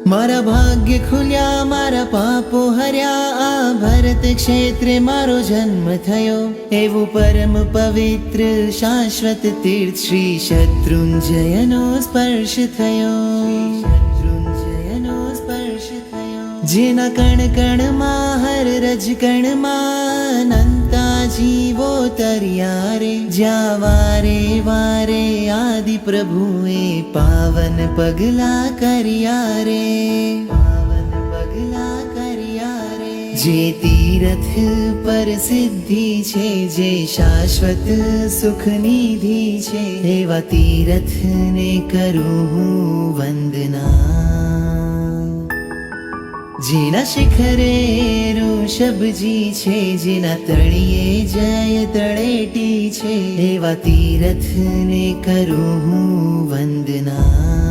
મારા ભાગ્ય ખુલ્યા, મારા પાપો હર્યા, આ ભરત ક્ષેત્રે મારો જન્મ થયો. એવું પરમ પવિત્ર શાશ્વત તીર્થ શ્રી શત્રુંજયનો સ્પર્શ થયો. જેના કણ કણમાં હર રજ કણમાં અનંતા જીવો તર્યા રે. જ્યાં વારે વારે આદિ પ્રભુએ પાવન પગલા કર્યા રે. પાવન પગલા કર્યા રે. જે તીરથ પર સિદ્ધિ છે, જે શાશ્વત સુખ નિધિ છે, એવા તીરથને કરું હું વંદના. જેના શિખરે ઋષભજી છે, જેના તળિયે જય તળેટી છે, એવા તીરથને કરું હું વંદના.